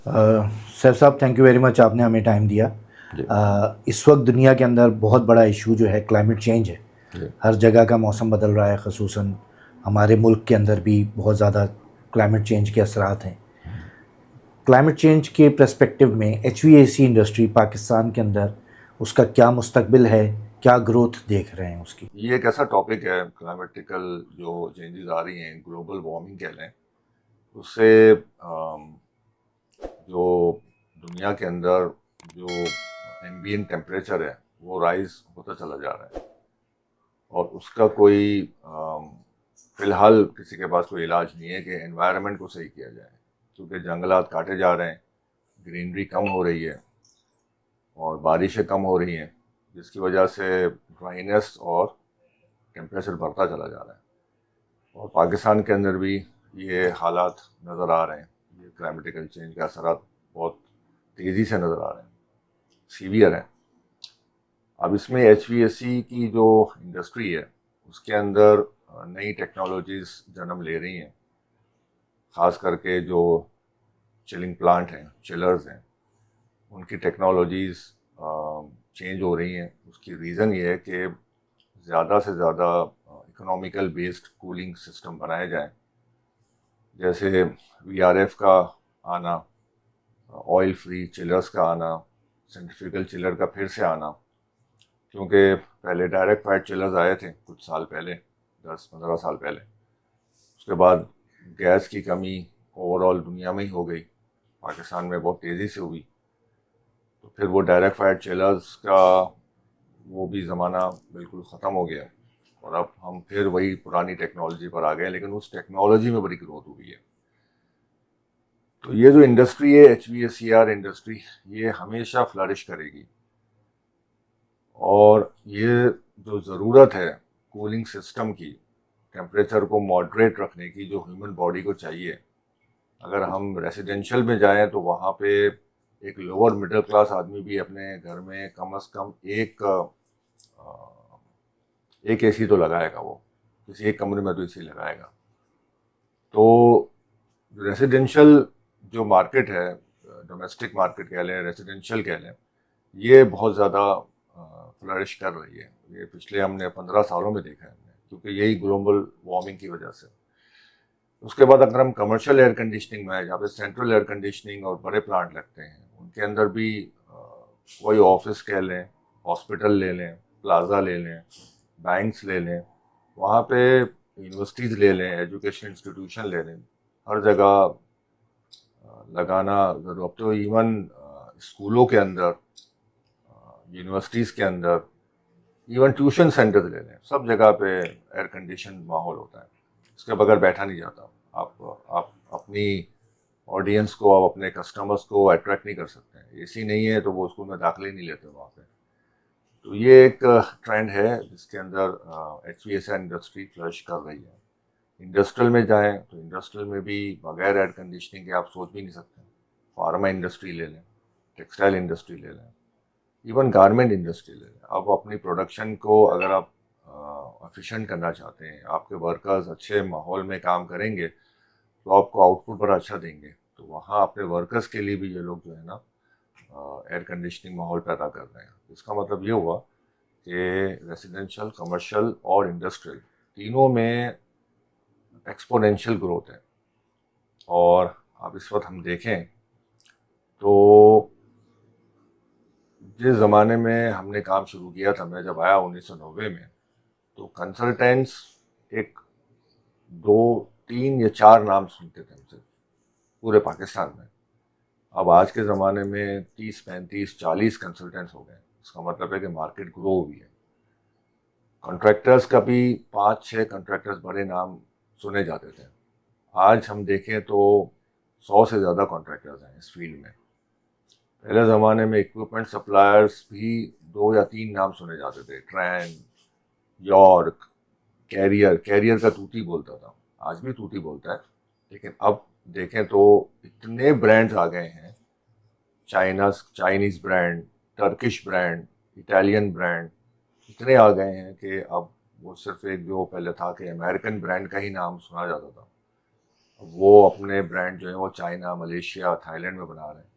Sir साहब, thank you very much, आपने हमें टाइम दिया। जी। इस वक्त दुनिया के अंदर बहुत बड़ा इशू जो है क्लाइमेट चेंज है। जी। हर जगह का मौसम बदल रहा है, ख़ुसूसन हमारे मुल्क के अंदर भी बहुत ज़्यादा क्लाइमेट चेंज के असरात हैं। क्लाइमेट चेंज के पर्सपेक्टिव में एचवीएसी इंडस्ट्री पाकिस्तान के अंदर उसका क्या मुस्तकबिल है, क्या ग्रोथ देख रहे हैं उसकी? ये एक ऐसा टॉपिक है, क्लाइमेटिकल जो चेंजेस आ रही हैं, ग्लोबल वार्मिंग कह लें, उससे जो दुनिया के अंदर जो एम्बिएंट टेम्परेचर है वो राइज होता चला जा रहा है। और उसका कोई फिलहाल किसी के पास कोई इलाज नहीं है कि एनवायरनमेंट को सही किया जाए, क्योंकि जंगलात काटे जा रहे हैं, ग्रीनरी कम हो रही है और बारिशें कम हो रही हैं, जिसकी वजह से ड्राइनेस और टेम्परेचर बढ़ता चला जा रहा है। और पाकिस्तान के अंदर भी ये हालात नज़र आ रहे हैं। ये क्लाइमेटिकल चेंज के असरात बहुत तेज़ी से नज़र आ रहे हैं, सीवियर हैं। अब इसमें एचवीएसी की जो इंडस्ट्री है उसके अंदर नई टेक्नोलॉजीज़ जन्म ले रही हैं। ख़ास करके जो चिलिंग प्लांट हैं, चिलर्स हैं, उनकी टेक्नोलॉजीज़ चेंज हो रही हैं। उसकी रीज़न ये है कि ज़्यादा से ज़्यादा इकोनॉमिकल बेस्ड कूलिंग सिस्टम बनाए जाएं। जैसे वीआरएफ का आना, ऑयल फ्री चिलर्स का आना, सेंट्रीफ्यूगल चिलर का फिर से आना, क्योंकि पहले डायरेक्ट फायर चिलर्स आए थे कुछ साल पहले, 10-15 साल पहले। उसके बाद गैस की कमी ओवरऑल दुनिया में ही हो गई, पाकिस्तान में बहुत तेज़ी से हुई, तो फिर वो डायरेक्ट फायर चिलर्स का वो भी ज़माना बिल्कुल ख़त्म हो गया और अब हम फिर वही पुरानी टेक्नोलॉजी पर आ गए, लेकिन उस टेक्नोलॉजी में बड़ी ग्रोथ हुई है। तो ये जो इंडस्ट्री है, H V S C R industry, ये हमेशा फ्लरिश करेगी। और ये जो ज़रूरत है कूलिंग सिस्टम की, टेम्परेचर को मॉडरेट रखने की, जो ह्यूमन बॉडी को चाहिए, अगर हम रेसिडेंशियल में जाएं तो वहाँ पे एक लोअर मिडिल क्लास आदमी भी अपने घर में कम से कम एक एसी तो लगाएगा, वो किसी एक कमरे में तो एसी लगाएगा। तो रेसिडेंशियल जो मार्केट है, डोमेस्टिक मार्केट कह लें, रेसिडेंशियल कह लें, ये बहुत ज़्यादा फ्लरिश कर रही है। ये पिछले हमने 15 सालों में देखा है हमने, क्योंकि यही ग्लोबल वार्मिंग की वजह से। उसके बाद अगर हम कमर्शियल एयर कंडीशनिंग में, जहाँ पे सेंट्रल एयर कंडीशनिंग और बड़े प्लांट लगते हैं, उनके अंदर भी कोई ऑफिस कह लें, हॉस्पिटल ले लें, प्लाजा ले लें, बैंक्स ले लें, वहाँ पे यूनिवर्सिटीज़ ले लें, एजुकेशन इंस्टीट्यूशन ले लें, हर जगह लगाना ज़रूर। अब तो इवन स्कूलों के अंदर, यूनिवर्सिटीज़ के अंदर, इवन ट्यूशन सेंटर ले लें, सब जगह पे एयर कंडीशन माहौल होता है। इसके बगैर बैठा नहीं जाता। आप अपनी ऑडियंस को, आप अपने कस्टमर्स को अट्रैक्ट नहीं कर सकते। एसी नहीं है तो वो स्कूल में दाखिले ही नहीं लेते वहाँ पे। तो ये एक ट्रेंड है जिसके अंदर H V S industry flush कर रही है। इंडस्ट्रियल में जाएं तो इंडस्ट्रियल में भी बगैर एयर कंडीशनिंग के आप सोच भी नहीं सकते। फार्मा इंडस्ट्री ले लें, टेक्सटाइल इंडस्ट्री ले लें, इवन गारमेंट इंडस्ट्री ले लें। अब अपनी प्रोडक्शन को अगर आप एफिशिएंट करना चाहते हैं, आपके वर्कर्स अच्छे माहौल में काम करेंगे तो आपको आउटपुट बड़ा अच्छा देंगे। तो वहाँ अपने वर्कर्स के लिए भी ये लोग जो है ना एयर कंडीशनिंग माहौल पैदा कर रहे हैं। इसका मतलब ये हुआ कि रेजिडेंशियल, कमर्शियल और इंडस्ट्रियल तीनों में एक्सपोनेंशियल ग्रोथ है। और अब इस वक्त हम देखें तो जिस ज़माने में हमने काम शुरू किया था, मैं जब आया 1990 में, तो कंसल्टेंट्स एक 2-3 या 4 नाम सुनते थे हमसे पूरे पाकिस्तान में। अब आज के ज़माने में 30-35-40 कंसल्टेंट्स हो गए। इसका मतलब है कि मार्केट ग्रो हुई है। कॉन्ट्रैक्टर्स का भी 5-6 कॉन्ट्रैक्टर्स बड़े नाम सुने जाते थे। आज हम देखें तो 100 से ज़्यादा कॉन्ट्रैक्टर्स हैं इस फील्ड में। पहले ज़माने में इक्विपमेंट सप्लायर्स भी 2 या 3 नाम सुने जाते थे, ट्रैन, यॉर्क, कैरियर। कैरियर का तूती बोलता था, आज भी तूती बोलता है, लेकिन अब देखें तो इतने ब्रांड्स आ गए हैं। Chinese brand, Turkish brand, Italian brand, इतने आ गए हैं कि अब वो सिर्फ एक जो पहले था कि अमेरिकन ब्रांड का ही नाम सुना जाता था, वो अपने ब्रांड जो है वो चाइना, मलेशिया, थाईलैंड में बना रहे हैं।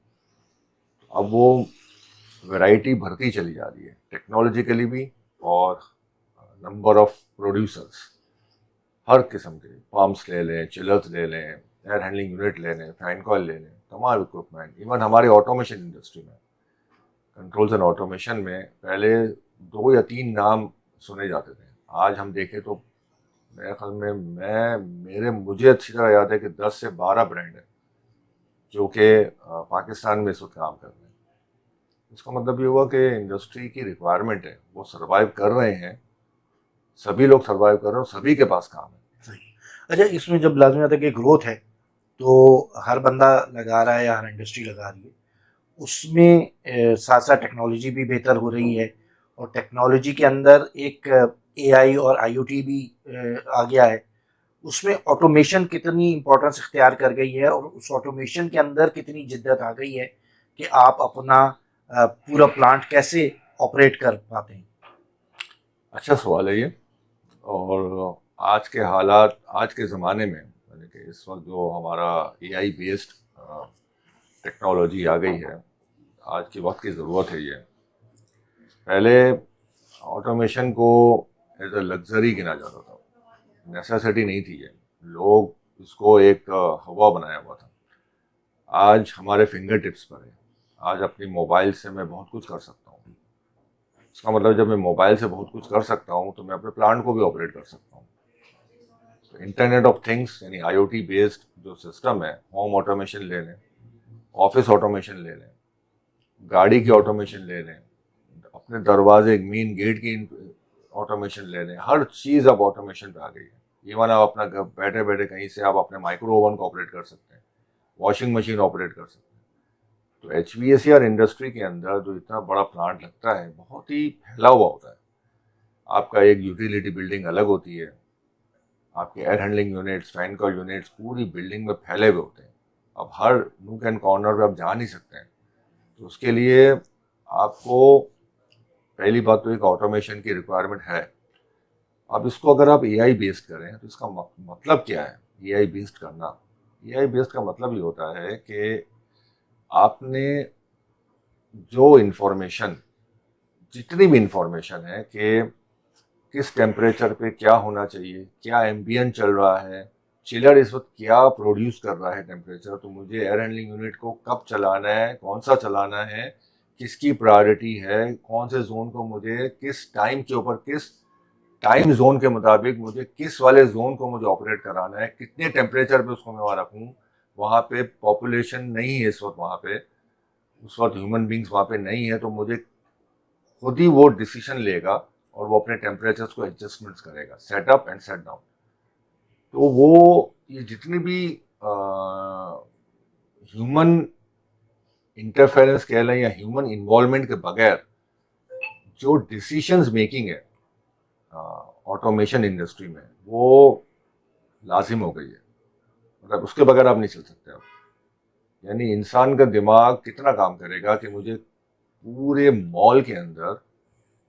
अब वो वैरायटी बढ़ती चली जा रही है टेक्नोलॉजिकली भी, और नंबर ऑफ प्रोड्यूसर्स हर किस्म के, पंप्स ले लें, चिलर्स ले लें, एयर हैंडलिंग यूनिट ले लें, फैन कॉइल ले लें, तमाम इक्विपमेंट। इवन हमारे ऑटोमेशन इंडस्ट्री में, कंट्रोल्स एंड ऑटोमेशन में पहले 2 या 3 नाम सुने जाते थे। आज हम देखें तो मेरे ख्याल में मुझे अच्छी तरह याद है कि 10 से 12 ब्रांड हैं जो कि पाकिस्तान में इस वक्त काम कर रहे हैं। इसका मतलब ये हुआ कि इंडस्ट्री की रिक्वायरमेंट है, वो सर्वाइव कर रहे हैं, सभी लोग सर्वाइव कर रहे हैं और सभी के पास काम है। सही। अच्छा, इसमें जब लाजमी आता है कि ग्रोथ है तो हर बंदा लगा रहा है या हर इंडस्ट्री लगा रही है, उसमें साथ साथ टेक्नोलॉजी भी बेहतर हो रही है, और टेक्नोलॉजी के अंदर एक एआई और आईओटी भी आ गया है। उसमें ऑटोमेशन कितनी इम्पोर्टेंस इख्तियार कर गई है, और उस ऑटोमेशन के अंदर कितनी जिद्दत आ गई है कि आप अपना पूरा प्लांट कैसे ऑपरेट कर पाते हैं। अच्छा सवाल है ये। और आज के हालात, आज के ज़माने में, यानी कि इस वक्त जो हमारा एआई बेस्ड टेक्नोलॉजी आ गई है, आज के वक्त की ज़रूरत है ये। पहले ऑटोमेशन को एज अ लग्जरी गिना जाता था, नेसेसिटी नहीं थी ये। लोग इसको एक हवा बनाया हुआ था। आज हमारे फिंगर टिप्स पर है। आज अपनी मोबाइल से मैं बहुत कुछ कर सकता हूँ। इसका मतलब जब मैं मोबाइल से बहुत कुछ कर सकता हूँ तो मैं अपने प्लांट को भी ऑपरेट कर सकता हूँ। तो इंटरनेट ऑफ थिंग्स यानी आईओटी बेस्ड जो सिस्टम है, होम ऑटोमेशन ले लें, ऑफिस ऑटोमेशन ले लें, गाड़ी की ऑटोमेशन ले लें, अपने दरवाजे मेन गेट की ऑटोमेशन ले लें, हर चीज़ अब ऑटोमेशन पे आ गई है। इवन आप अपना घर बैठे बैठे कहीं से आप अपने माइक्रो ओवन को ऑपरेट कर सकते हैं, वॉशिंग मशीन ऑपरेट कर सकते हैं। तो HVAC इंडस्ट्री के अंदर जो इतना बड़ा प्लांट लगता है, बहुत ही फैला हुआ होता है। आपका एक यूटिलिटी बिल्डिंग अलग होती है, आपके air handling units, fan coil units पूरी बिल्डिंग में फैले हुए होते हैं। अब हर नूक एंड कॉर्नर पे आप जा नहीं सकते हैं। तो उसके लिए आपको पहली बात तो एक ऑटोमेशन की रिक्वायरमेंट है। अब इसको अगर आप एआई बेस्ड करें तो इसका मतलब क्या है? एआई बेस्ड करना, एआई बेस्ड का मतलब ये होता है कि आपने जो इंफॉर्मेशन, जितनी भी इंफॉर्मेशन है कि किस टेम्परेचर पे क्या होना चाहिए, क्या एम्बियंट चल रहा है, चिलर इस वक्त क्या प्रोड्यूस कर रहा है टेम्परेचर, तो मुझे एयर हैंडलिंग यूनिट को कब चलाना है, कौन सा चलाना है, किसकी प्रायोरिटी है, कौन से जोन को मुझे किस टाइम के ऊपर, किस टाइम जोन के मुताबिक मुझे किस वाले जोन को मुझे ऑपरेट कराना है, कितने टेम्परेचर पे उसको मैं वहाँ रखूँ। वहाँ पे पॉपुलेशन नहीं है इस वक्त, वहाँ पे उस वक्त ह्यूमन बींग्स वहाँ पे नहीं है, तो मुझे खुद ही वो डिसीजन लेगा और वो अपने टेम्परेचर्स को एडजस्टमेंट्स करेगा, set up and set down. तो वो ये जितनी भी ह्यूमन इंटरफेरेंस कह लें या ह्यूमन इन्वॉल्वमेंट के बगैर जो डिसीशंस मेकिंग है ऑटोमेशन इंडस्ट्री में, वो लाजिम हो गई है। मतलब उसके बगैर आप नहीं चल सकते आप। यानी इंसान का दिमाग कितना काम करेगा कि मुझे पूरे मॉल के अंदर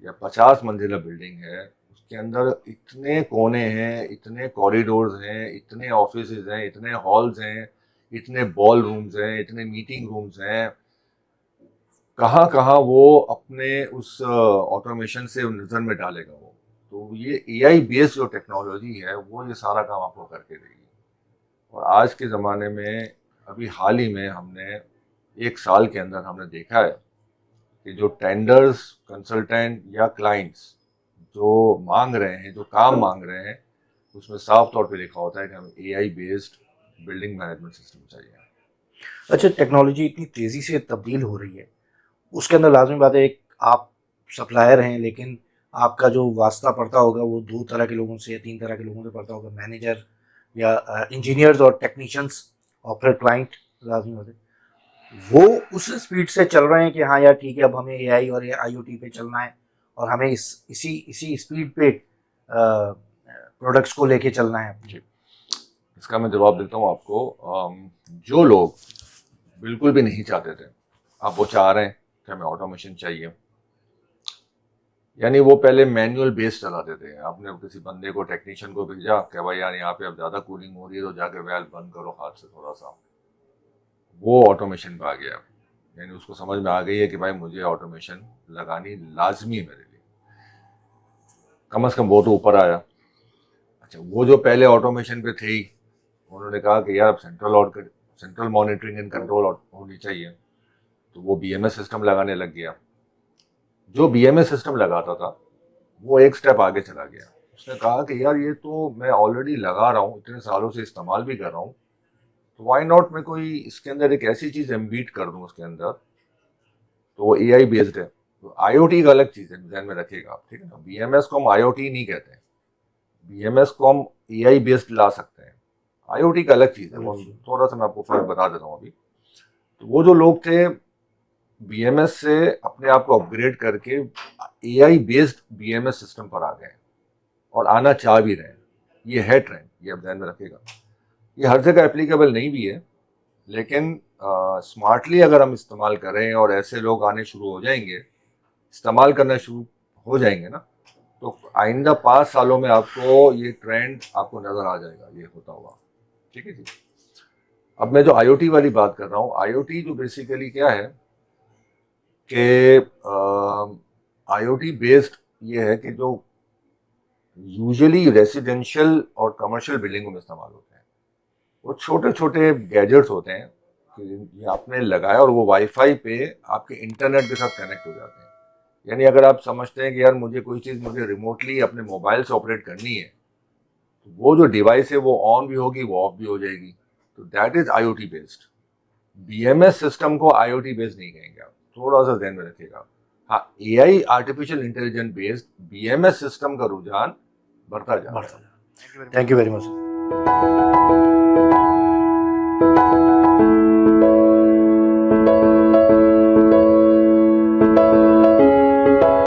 या 50 मंजिला बिल्डिंग है, उसके अंदर इतने कोने हैं, इतने कॉरिडोर्स हैं, इतने ऑफिस हैं, इतने हॉल्स हैं, इतने बॉल रूम्स हैं, इतने मीटिंग रूम्स हैं, कहाँ कहाँ वो अपने उस ऑटोमेशन से नज़र में डालेगा वो। तो ये एआई बेस्ड जो टेक्नोलॉजी है वो ये सारा काम आपको करके देगी। और आज के ज़माने में अभी हाल ही में हमने 1 साल के अंदर हमने देखा है कि जो टेंडर्स, कंसल्टेंट या क्लाइंट्स जो मांग रहे हैं, जो काम मांग रहे हैं, उसमें साफ तौर पे लिखा होता है कि हमें AI based building management system चाहिए। अच्छा, टेक्नोलॉजी इतनी तेज़ी से तब्दील हो रही है, उसके अंदर लाजमी बात है, एक आप सप्लायर हैं, लेकिन आपका जो वास्ता पड़ता होगा वो 2 तरह के लोगों से या 3 तरह के लोगों से पड़ता होगा, मैनेजर या इंजीनियर्स और टेक्नीशियंस, और फिर क्लाइंट। लाजमी बात है वो उस स्पीड से चल रहे हैं कि हाँ यार ठीक है, अब हमें एआई और आईओटी पे चलना है, और हमें इसी इसी स्पीड पे प्रोडक्ट्स को लेके चलना है अपनी। जी, इसका मैं जवाब देता हूँ आपको। जो लोग बिल्कुल भी नहीं चाहते थे, अब वो चाह रहे हैं कि हमें ऑटोमेशन चाहिए। यानी वो पहले मैनुअल बेस चलाते थे, आपने किसी बंदे को, टेक्नीशियन को भेजा कि भाई यार यहाँ पे अब ज़्यादा कूलिंग हो रही है तो जाके वेल्व बंद करो हाथ से थोड़ा सा, वो ऑटोमेशन पे आ गया। यानी उसको समझ में आ गई है कि भाई मुझे ऑटोमेशन लगानी लाजमी है मेरे लिए, कम से कम वो तो ऊपर आया। अच्छा, वो जो पहले ऑटोमेशन पे थे ही, उन्होंने कहा कि यार अब सेंट्रल मॉनिटरिंग एंड कंट्रोल होनी चाहिए, तो वो बीएमएस सिस्टम लगाने लग गया। जो बीएमएस सिस्टम लगाता था वो एक स्टेप आगे चला गया, उसने कहा कि यार ये तो मैं ऑलरेडी लगा रहा हूँ, इतने सालों से इस्तेमाल भी कर रहा हूँ, तो वाई नॉट मैं कोई इसके अंदर एक ऐसी चीज़ एम्बीट कर दूँ उसके अंदर, तो वो एआई बेस्ड है। तो आईओटी एक अलग चीज़ है, ध्यान में रखिएगा आप, ठीक है ना। बीएमएस को हम आईओटी नहीं कहते हैं, बीएमएस को हम एआई बेस्ड ला सकते हैं, आईओटी का अलग चीज़ है। वो थोड़ा सा मैं आपको फर्क बता देता हूँ अभी। तो वो जो लोग थे बीएमएस से अपने आप को अपग्रेड करके एआई बेस्ड बीएमएस सिस्टम पर आ गए और आना चाह भी रहे हैं। ये है ट्रेंड, ये आप ध्यान में रखिएगा। ये हर जगह एप्लीकेबल नहीं भी है, लेकिन स्मार्टली अगर हम इस्तेमाल करें और ऐसे लोग आने शुरू हो जाएंगे, इस्तेमाल करना शुरू हो जाएंगे ना, तो आइंदा 5 सालों में आपको ये ट्रेंड आपको नजर आ जाएगा ये होता हुआ, ठीक है जी। अब मैं जो आईओटी वाली बात कर रहा हूँ, आईओटी जो बेसिकली क्या है कि आईओटी बेस्ड ये है कि जो यूजुअली रेसिडेंशियल और कमर्शियल बिल्डिंगों में इस्तेमाल होते हैं, वो छोटे छोटे गैजेट्स होते हैं कि ये आपने लगाया और वो वाईफाई पे आपके इंटरनेट के साथ कनेक्ट हो जाते हैं। यानी अगर आप समझते हैं कि यार मुझे कोई चीज़ मुझे रिमोटली अपने मोबाइल से ऑपरेट करनी है, तो वो जो डिवाइस है वो ऑन भी होगी, वो ऑफ भी हो जाएगी, तो that is IoT based. BMS system को आईओटी बेस्ड नहीं कहेंगे आप, थोड़ा सा ध्यान में रखिएगा। हाँ, AI artificial intelligence based BMS system का रुझान बढ़ता जा रहा है। Thank you very much.